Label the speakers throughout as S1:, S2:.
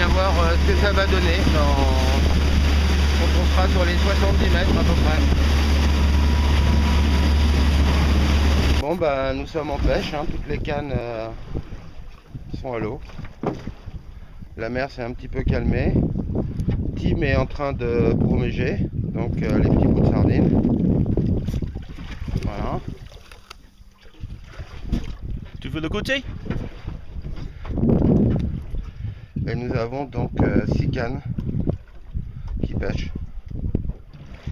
S1: bien voir ce que ça va donner quand on sera sur les 70 mètres à peu près. Bon bah nous sommes en pêche, hein. Toutes les cannes sont à l'eau. La mer s'est un petit peu calmée. Tim est en train de broméger, donc les petits bouts de sardines. Voilà.
S2: Tu veux le goûter?
S1: Et nous avons donc 6 cannes qui pêchent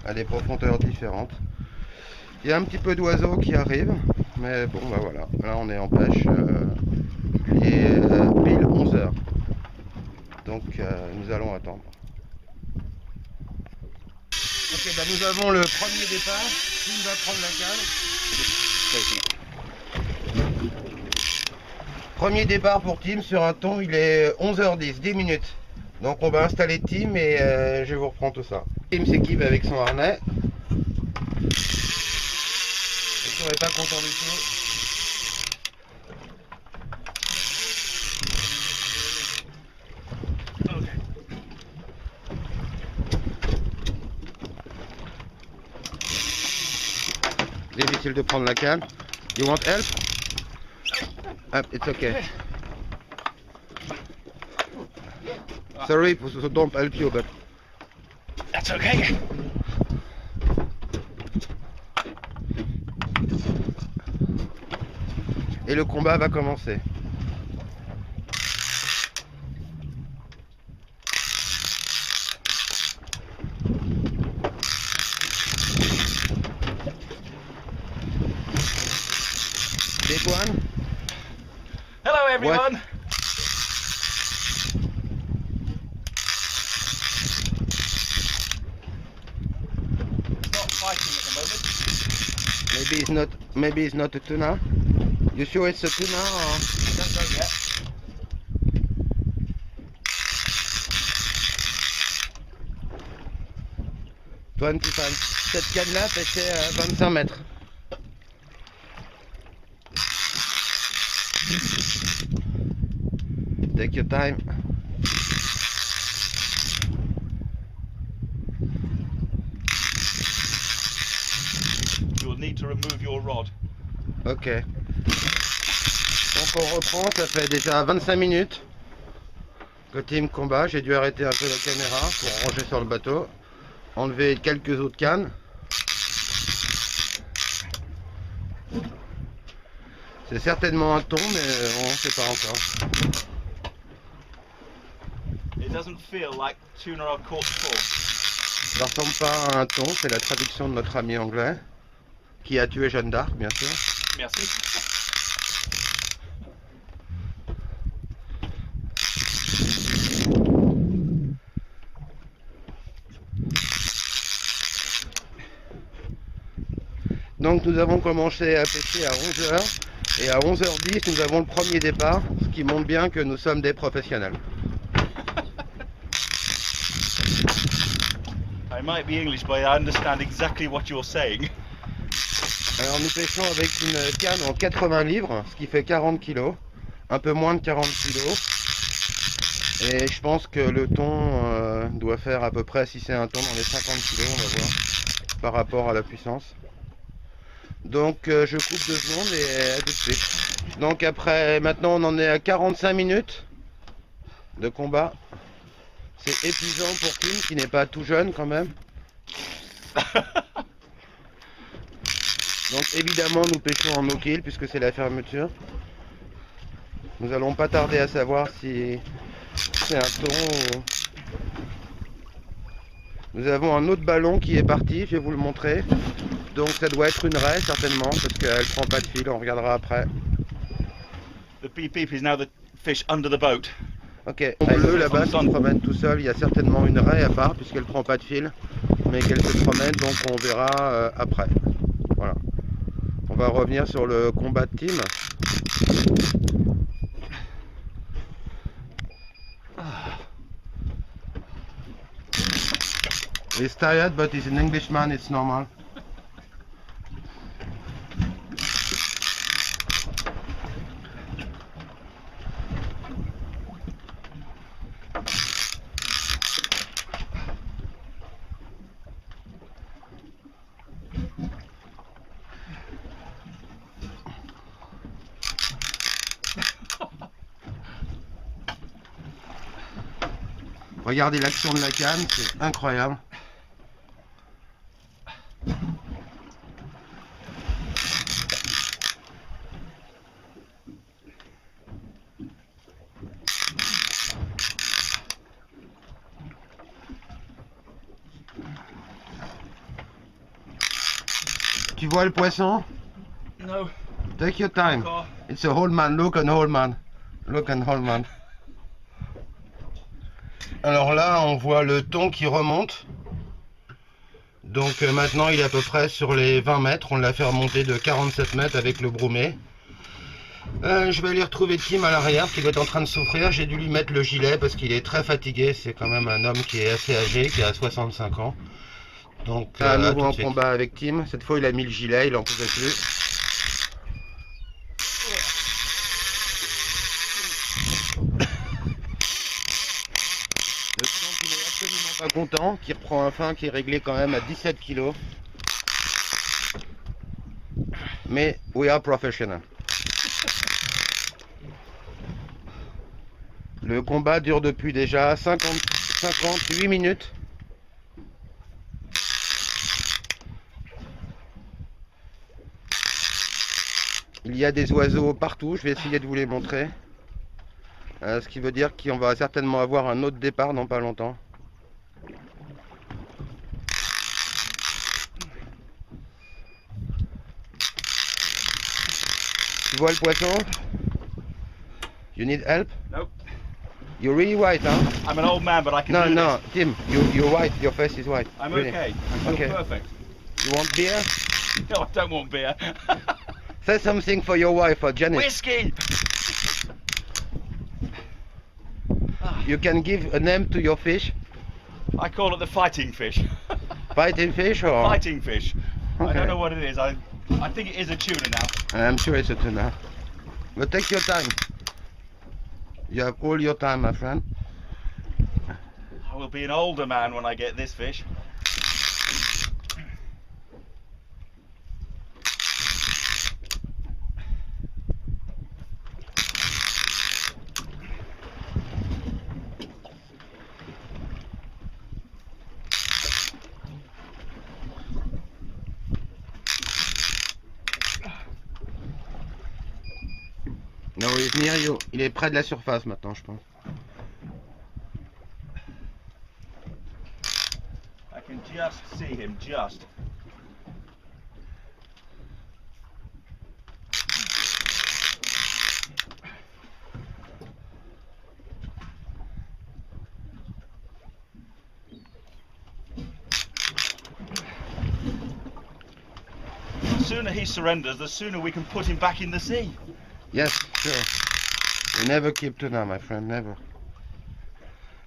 S1: à des profondeurs différentes. Il y a un petit peu d'oiseaux qui arrivent, mais bon bah voilà, là on est en pêche, il est pile 11 h, donc nous allons attendre. Ok, bah nous avons le premier départ, Tim va prendre la canne. Premier départ pour Tim sur un thon, il est 11h10, 10 minutes. Donc on va installer Tim et je vous reprends tout ça. Tim s'équipe avec son harnais. On n'est pas content du tout. Difficile de prendre la canne. You want help? It's okay. Sorry, so don't help you, but
S2: That's okay.
S1: Et le combat va commencer. Big one.
S2: Hello everyone. Not fighting at the moment.
S1: Maybe it's not a tuna. You sure it's a tuna or?
S2: Don't know yet.
S1: Cette canne-là pêchait à 25 mètres. Take your time.
S2: You will need to remove your rod.
S1: Ok. Donc on reprend, ça fait déjà 25 minutes que Tim combat. J'ai dû arrêter un peu la caméra pour ranger sur le bateau. Enlever quelques autres cannes. C'est certainement un thon, mais on ne sait pas encore.
S2: It doesn't feel like tuna I've caught before.
S1: Ça ressemble pas à un thon, c'est la traduction de notre ami anglais qui a tué Jeanne d'Arc, bien sûr.
S2: Merci.
S1: Donc nous avons commencé à pêcher à 11 h et à 11h10 nous avons le premier départ, ce qui montre bien que nous sommes des professionnels.
S2: I might be English, but I understand exactly what you're saying.
S1: Alors nous pêchons avec une canne en 80 livres, ce qui fait 40 kg, un peu moins de 40 kg. Et je pense que le thon doit faire à peu près, si c'est un thon, dans les 50 kg, on va voir, par rapport à la puissance. Donc je coupe 2 secondes et à tout de suite. Donc maintenant on en est à 45 minutes de combat. C'est épuisant pour Tim qui n'est pas tout jeune quand même. Donc évidemment nous pêchons en no-kill puisque c'est la fermeture. Nous allons pas tarder à savoir si c'est un thon ou... Nous avons un autre ballon qui est parti, je vais vous le montrer. Donc ça doit être une raie certainement parce qu'elle prend pas de fil, on regardera après.
S2: The beep beep is now the fish under the boat.
S1: Ok, bleu là-bas se promène tout seul, il y a certainement une raie à part puisqu'elle prend pas de fil, mais qu'elle se promène, donc on verra après. Voilà. On va revenir sur le combat de Tim. He's tired, but he's an Englishman, it's normal. Regardez l'action de la canne, c'est incroyable. Tu vois le poisson?
S2: No.
S1: Take your time.
S2: Encore.
S1: It's a whole man. Look and whole man. Look and whole man. Alors là, on voit le thon qui remonte. Donc maintenant, il est à peu près sur les 20 mètres. On l'a fait remonter de 47 mètres avec le brumé. Je vais aller retrouver Tim à l'arrière qui doit être en train de souffrir. J'ai dû lui mettre le gilet parce qu'il est très fatigué. C'est quand même un homme qui est assez âgé, qui a 65 ans. Donc à nouveau en combat avec Tim. Cette fois, il a mis le gilet, il en pouvait plus. Le thon qui n'est absolument pas content, qui reprend un fin qui est réglé quand même à 17 kg. Mais we are professional. Le combat dure depuis déjà 58 minutes. Il y a des oiseaux partout, je vais essayer de vous les montrer. Ce qui veut dire qu'on va certainement avoir un autre départ dans pas longtemps. Tu vois le poisson? You need help?
S2: Nope.
S1: You're really white, huh?
S2: I'm an old man, but I can
S1: No,
S2: do
S1: no,
S2: this.
S1: Tim, you're white. Your face is white.
S2: I'm
S1: really.
S2: okay. I feel
S1: Okay.
S2: perfect.
S1: You want beer?
S2: No, I don't want beer.
S1: Say something for your wife, for Janet.
S2: Whiskey!
S1: You can give a name to your fish.
S2: I call it the fighting fish.
S1: Fighting fish or?
S2: Fighting fish. I
S1: Okay.
S2: don't know what it is. I think it is a tuna now.
S1: I'm sure it's a tuna. But take your time. You have all your time, my friend.
S2: I will be an older man when I get this fish.
S1: No, he's near you. Il est près de la surface maintenant, je pense.
S2: I can just see him, just. The sooner he surrenders, the sooner we can put him back in the sea.
S1: Yes, sure. You never keep tuna, my friend, never.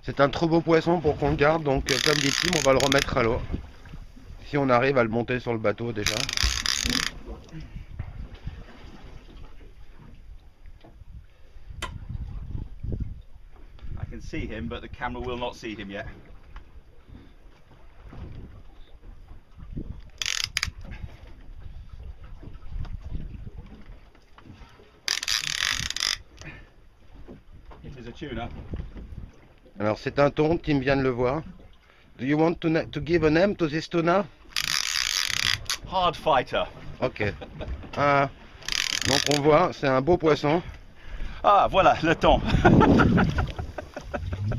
S1: C'est un trop beau poisson pour qu'on le garde, donc comme dit Tim, on va le remettre à l'eau. Si on arrive à le monter sur le bateau déjà.
S2: I can see him, but the camera will not see him yet. It is a tuna.
S1: Alors c'est un thon, Tim vient de le voir. Do you want to give a name to this tuna?
S2: Hard fighter.
S1: Ok. Donc on voit, c'est un beau poisson.
S2: Ah, voilà, le thon.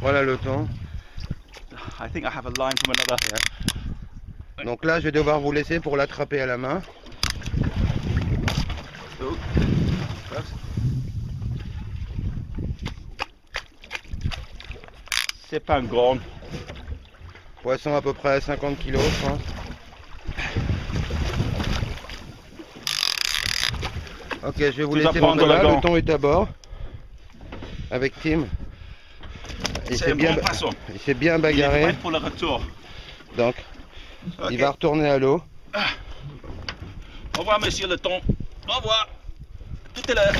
S1: Voilà le thon.
S2: I think I have a line from another.
S1: Donc là je vais devoir vous laisser pour l'attraper à la main.
S2: Ooh. C'est pas un grand.
S1: Poisson à peu près à 50 kg, je pense. Ok, je vais vous
S2: Tu vas
S1: laisser
S2: prendre
S1: monter là.
S2: le gant.
S1: Le thon est à bord. Avec Tim.
S2: C'est un bon poisson.
S1: Il s'est bien
S2: Il est
S1: bagarré.
S2: prêt pour le retour.
S1: Donc,
S2: Ok.
S1: il va retourner à l'eau.
S2: Au revoir, monsieur le thon. Au revoir. Tout à l'heure.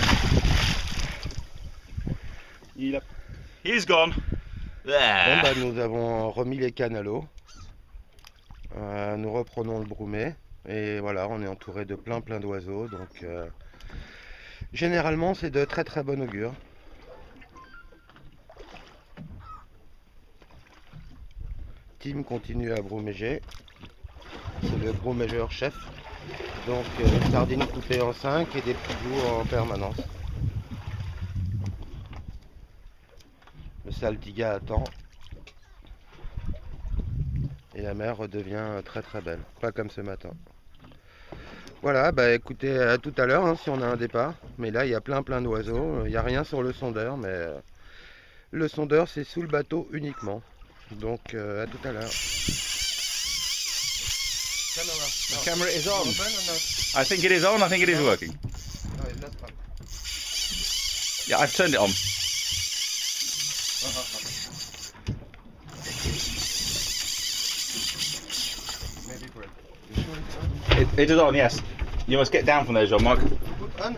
S2: He's gone.
S1: Bon, bah, nous avons remis les cannes à l'eau. Nous reprenons le brumé. Et voilà, on est entouré de plein d'oiseaux. Donc, généralement, c'est de très bon augure. Tim continue à bromeiger. C'est le broumageur chef. Donc sardines coupées en 5 et des petits bouts en permanence. Le saltiga attend. Et la mer redevient très très belle. Pas comme ce matin. Voilà, bah écoutez, à tout à l'heure hein, si on a un départ. Mais là, il y a plein d'oiseaux. Il n'y a rien sur le sondeur, mais le sondeur, c'est sous le bateau uniquement. Donc, à tout à l'heure.
S2: The camera is on.
S1: Open or not?
S2: I think it is on. I think it is working.
S1: No, it's not on.
S2: Yeah, I've turned it on.
S1: Maybe break. You sure it's on?
S2: It is on, yes. You must get down from there, Jean-Marc.
S1: Put on?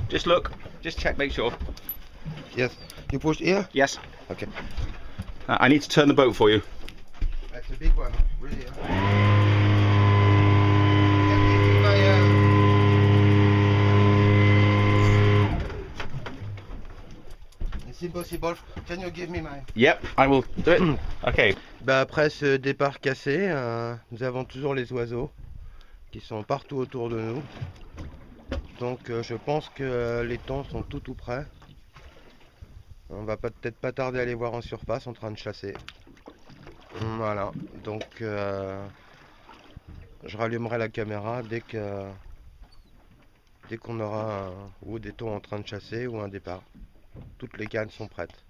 S2: Just look. Just check, make sure.
S1: Yes. You push here?
S2: Yes.
S1: Okay.
S2: I need to turn the boat for you.
S1: That's a big one, really. Can you see my, It's impossible. Can you give me my...
S2: Yep, I will do it. Okay.
S1: Bah après ce départ cassé, nous avons toujours les oiseaux qui sont partout autour de nous. Donc je pense que les thons sont tout près. On va peut-être pas tarder à les voir en surface en train de chasser. Voilà, donc je rallumerai la caméra dès qu'on aura ou des thons en train de chasser ou un départ. Toutes les cannes sont prêtes.